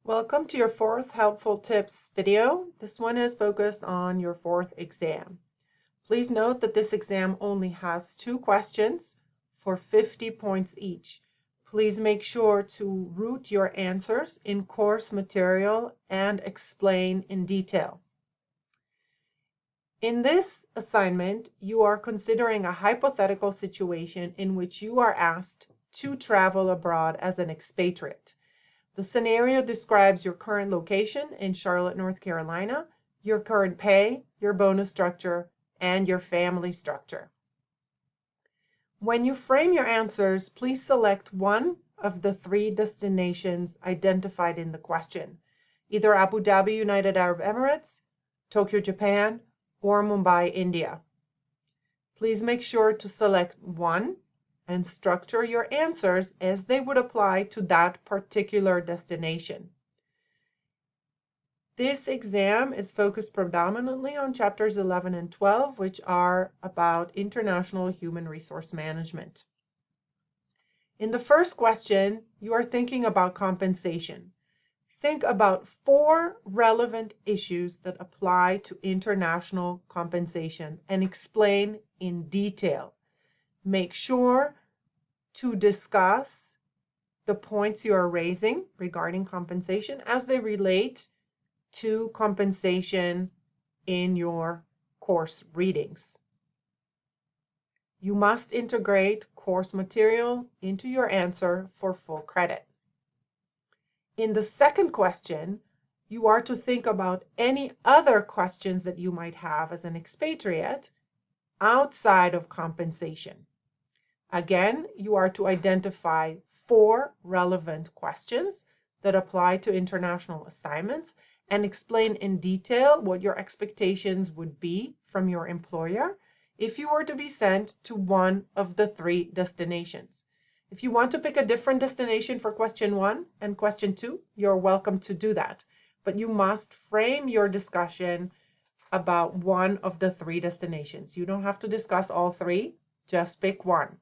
Welcome to your fourth helpful tips video. This one is focused on your fourth exam. Please note that this exam only has 2 questions for 50 points each. Please make sure to root your answers in course material and explain in detail. In this assignment, you are considering a hypothetical situation in which you are asked to travel abroad as an expatriate. The scenario describes your current location in Charlotte, North Carolina, your current pay, your bonus structure, and your family structure. When you frame your answers, please select one of the 3 destinations identified in the question, either Abu Dhabi, United Arab Emirates, Tokyo, Japan, or Mumbai, India. Please make sure to select one and structure your answers as they would apply to that particular destination. This exam is focused predominantly on chapters 11 and 12, which are about international human resource management. In the first question, you are thinking about compensation. Think about 4 relevant issues that apply to international compensation and explain in detail. Make sure to discuss the points you are raising regarding compensation as they relate to compensation in your course readings. You must integrate course material into your answer for full credit. In the second question, you are to think about any other questions that you might have as an expatriate outside of compensation. Again, you are to identify 4 relevant questions that apply to international assignments and explain in detail what your expectations would be from your employer if you were to be sent to one of the 3 destinations. If you want to pick a different destination for question 1 and question 2, you're welcome to do that. But you must frame your discussion about one of the 3 destinations. You don't have to discuss all 3, just pick one.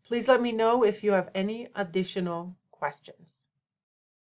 Please let me know if you have any additional questions.